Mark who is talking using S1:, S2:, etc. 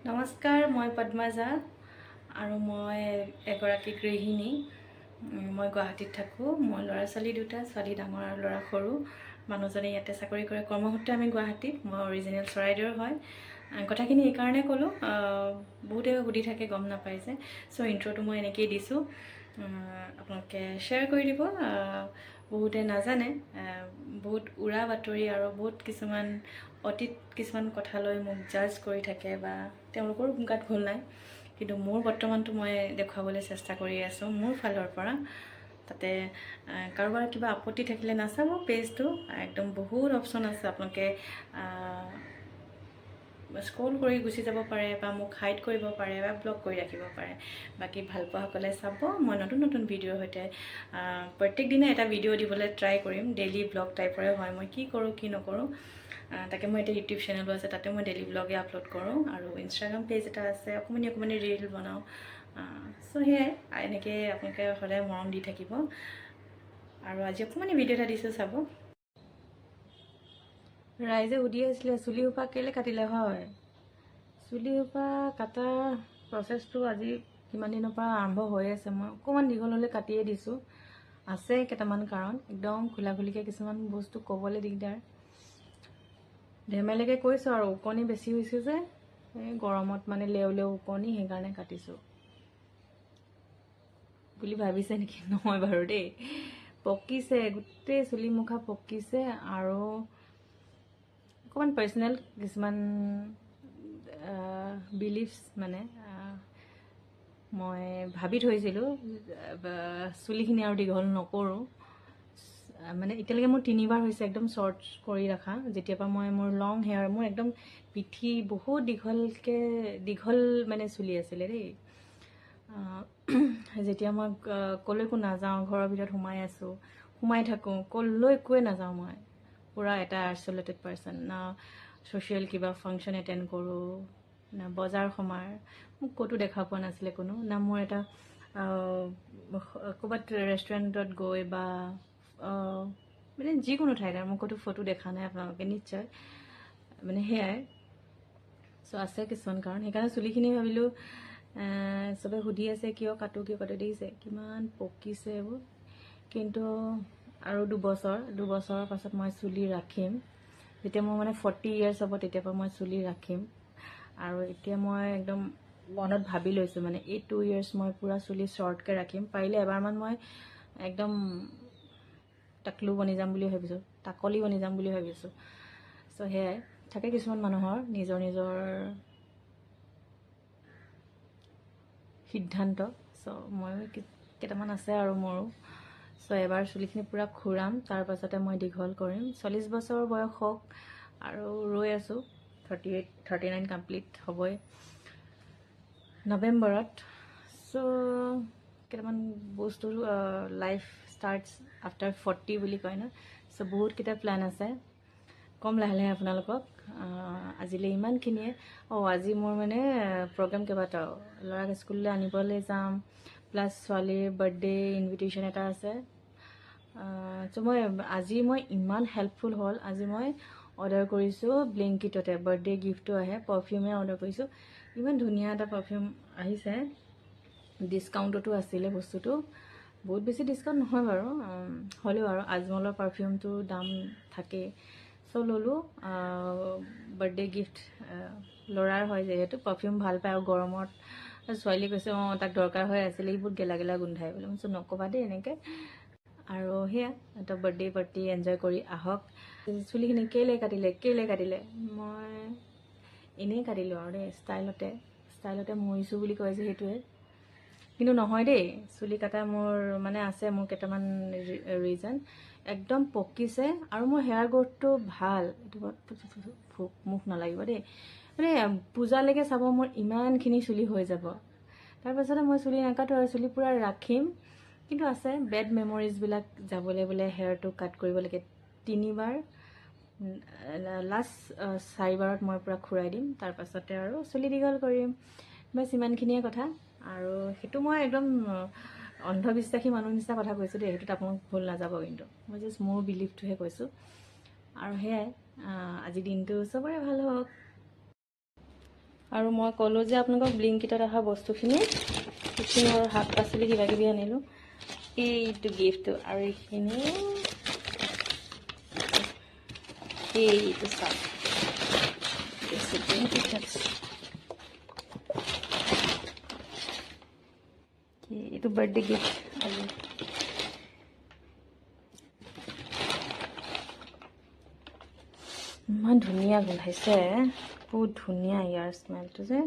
S1: নমস্কাৰ, মই পদ্মাজা আৰু মই এগৰাকী গৃহিণী। মই গুৱাহাটীত থাকোঁ। মই ল'ৰা ছোৱালী দুটা, ছোৱালী ডাঙৰ আৰু ল'ৰা সৰু। মানুহজনে ইয়াতে চাকৰি কৰে, কৰ্মসূত্ৰে আমি গুৱাহাটীত। মই অৰিজিনেল চৰাইদেউৰ হয়। কথাখিনি এইকাৰণে ক'লোঁ, বহুতে সুধি থাকে, গম নাপায় যে। চ' ইণ্ট্ৰ'টো মই এনেকৈয়ে দিছোঁ, আপোনালোকে শ্বেয়াৰ কৰি দিব। বহুতে নাজানে, বহুত উৰা বাতৰি আৰু বহুত কিছুমান অতীত কিছুমান কথালৈ মোক জাজ কৰি থাকে বা তেওঁলোকৰো গাত ভুল নাই, কিন্তু মোৰ বৰ্তমানটো মই দেখুৱাবলৈ চেষ্টা কৰি আছোঁ মোৰ ফালৰ পৰা। তাতে কাৰোবাৰ কিবা আপত্তি থাকিলে নাচাব পেজটো, একদম বহুত অপশ্যন আছে। আপোনালোকে স্ক্ৰল কৰি গুচি যাব পাৰে বা মোক হাইড কৰিব পাৰে বা ব্লক কৰি ৰাখিব পাৰে। বাকী ভালপোৱাসকলে চাব। মই নতুন নতুন ভিডিঅ'ৰ সৈতে প্ৰত্যেক দিনে এটা ভিডিঅ' দিবলৈ ট্ৰাই কৰিম। ডেইলি ব্লগ টাইপৰে হয়, মই কি কৰোঁ কি নকৰোঁ। তাকে মই এতিয়া ইউটিউব চেনেলো আছে, তাতে মই ডেইলি ব্লগে আপলোড কৰোঁ, আৰু ইনষ্টাগ্ৰাম পেজ এটা আছে, অকণমানি অকণমানি ৰিল বনাওঁ। চ' সেয়াই, এনেকৈ আপোনালোকে সদায় মৰম দি থাকিব। আৰু আজি অকণমানি ভিডিঅ' এটা দিছোঁ, চাব। ৰাইজে সুধি আছিলে চুলি সোপা কেলৈ কাটিলে হয়। চুলি সোপা কটাৰ প্ৰচেছটো আজি কিমান দিনৰ পৰা আৰম্ভ হৈ আছে। মই অকণমান দীঘল হ'লে কাটিয়ে দিছোঁ। আছে কেইটামান কাৰণ, একদম খোলা খুলিকৈ কিছুমান বস্তু ক'বলৈ দিগদাৰ। ধেমেলীয়াকৈ কৈছোঁ আৰু, ওকণি বেছি হৈছে যে, এই গৰমত মানে লেও ওকণি, সেইকাৰণে কাটিছোঁ বুলি ভাবিছে নেকি? নহয় বাৰু দেই, পকিছে গোটেই চুলি মুখা পকিছে। আৰু অকণমান পাৰ্চনেল কিছুমান বিলিভছ, মানে মই ভাবি থৈছিলোঁ চুলিখিনি আৰু দীঘল নকৰোঁ। মানে এতিয়ালৈকে মোৰ 3বাৰ হৈছে একদম শ্বৰ্ট কৰি ৰখা। যেতিয়াৰ পৰা মই মোৰ লং হেয়াৰ, মোৰ একদম পিঠি বহুত দীঘল মানে চুলি আছিলে দেই। যেতিয়া মই ক'লৈকো নাযাওঁ, ঘৰৰ ভিতৰত সোমাই থাকোঁ, ক'লৈ একোৱে নাযাওঁ, মই পূৰা এটা আইচলেটেড পাৰ্চন। না ছ'চিয়েল কিবা ফাংচন এটেণ্ড কৰোঁ, না বজাৰ সমাৰ, মোক ক'তো দেখা পোৱা নাছিলে কোনো। না মোৰ এটা ক'ৰবাত ৰেষ্টুৰেণ্টত গৈ বা মানে যিকোনো ঠাইত আৰু মোক ক'তো ফটো দেখা নাই আপোনালোকে নিশ্চয়। মানে সেয়াই। চ' আছে কিছুমান কাৰণ, সেইকাৰণে চুলিখিনি ভাবিলোঁ, চবে সুধি আছে কিয় কাটো দেখিছে কিমান পকিছে এইবোৰ। কিন্তু আৰু দুবছৰৰ পাছত মই চুলি ৰাখিম। যেতিয়া মোৰ মানে 40 years হ'ব, তেতিয়াৰ পৰা মই চুলি ৰাখিম। আৰু এতিয়া মই একদম মনত ভাবি লৈছোঁ, মানে এই 2 years মই পূৰা চুলি শ্বৰ্টকৈ ৰাখিম। পাৰিলে এবাৰমান মই একদম টাকলু বনি যাম বুলি ভাবিছোঁ, টাকলি বনি যাম বুলি ভাবিছোঁ। চ' সেয়াই, থাকে কিছুমান মানুহৰ নিজৰ নিজৰ সিদ্ধান্ত। চ' ময়ো কেইটামান আছে আৰু মোৰো। চ' এবাৰ চুলিখিনি পূৰা খুৰাম, তাৰপাছতে মই দীঘল কৰিম। 40 বছৰ বয়স হওক, আৰু ৰৈ আছোঁ। 39 কমপ্লিট হ'বই নৱেম্বৰত। চ' কেইটামান বস্তু, লাইফ ষ্টাৰ্টছ আফটাৰ 40 বুলি কয় ন। চ' বহুতকেইটা প্লেন আছে, কম লাহে লাহে আপোনালোকক। আজিলৈ ইমানখিনিয়ে। আজি মোৰ মানে প্ৰগ্ৰেম কেইবাটাও, ল'ৰাক স্কুললৈ আনিবলৈ যাম, প্লাছ ছোৱালীৰ বাৰ্থডে ইনভিটেশ্যন এটা আছে। চ' আজি মই ইমান হেল্পফুল হ'ল। আজি মই অৰ্ডাৰ কৰিছোঁ ব্লিংকিটতে, বাৰ্থডে গিফ্টটো আহে, পাৰফিউমে অৰ্ডাৰ কৰিছোঁ। ইমান ধুনীয়া এটা পাৰফিউম আহিছে, ডিছকাউণ্টতো আছিলে বস্তুটো। বহুত বেছি ডিছকাউণ্ট নহয় বাৰু, হ'লেও আৰু আজমলৰ পাৰফিউমটোৰ দাম থাকেই। চ' ল'লোঁ বাৰ্থডে গিফ্ট। ল'ৰাৰ হয় যিহেতু, পাৰফিউম ভাল পায়, আৰু গৰমত ছোৱালীয়ে কৈছে তাক দৰকাৰ হৈ আছিলে, বহুত গেলা গোন্ধাই বোলে। মই কৈছোঁ নক'বা দেই এনেকৈ। আৰু সেয়া, এটা বাৰ্থডে পাৰ্টি এনজয় কৰি আহক। চুলিখিনি কেলৈ কাটিলে, মই এনেই কাটিলোঁ আৰু দেই, ষ্টাইলতে মৰিছোঁ বুলি কয় যে, সেইটোৱে। কিন্তু নহয় দেই, চুলি কটা মোৰ মানে আছে, মোৰ কেইটামান ৰিজন। একদম পকিছে, আৰু মোৰ হেয়াৰ গ্ৰথটো ভাল। মুখ নালাগিব দেই, মানে পূজালৈকে চাব মোৰ ইমানখিনি চুলি হৈ যাব। তাৰপাছতে মই চুলি নাকাটো আৰু চুলি পূৰা ৰাখিম। কিন্তু আছে বেড মেমৰিজবিলাক যাবলৈ, বোলে হেয়াৰটো কাট কৰিব লাগে 3বাৰ। লাষ্ট 4বাৰত মই পূৰা খুৰাই দিম, তাৰপাছতে আৰু চুলি দীঘল কৰিম। বাছ ইমানখিনিয়ে কথা। আৰু সেইটো মই একদম অন্ধবিশ্বাসী মানুহ নিচিনা কথা কৈছোঁ দেই, সেইটোত আপোনালোক ভুল নাযাব। কিন্তু মই জাষ্ট মোৰ বিলিভটোহে কৈছোঁ। আৰু সেয়াই, আজিৰ দিনটো চবৰে ভাল হওক। আৰু মই ক'লোঁ যে আপোনালোকক ব্লিংকিটত অহা বস্তুখিনি সেইখিনি আৰু শাক পাচলি কিবা কিবি আনিলোঁ। এইটো গিফ্টটো আৰু এইখিনি এইটো চাওক এইটো বাৰ্থডে গিফ্ট আজি। ইমান ধুনীয়া গোন্ধাইছে, বহুত ধুনীয়া ইয়াৰ স্মেলটো যে।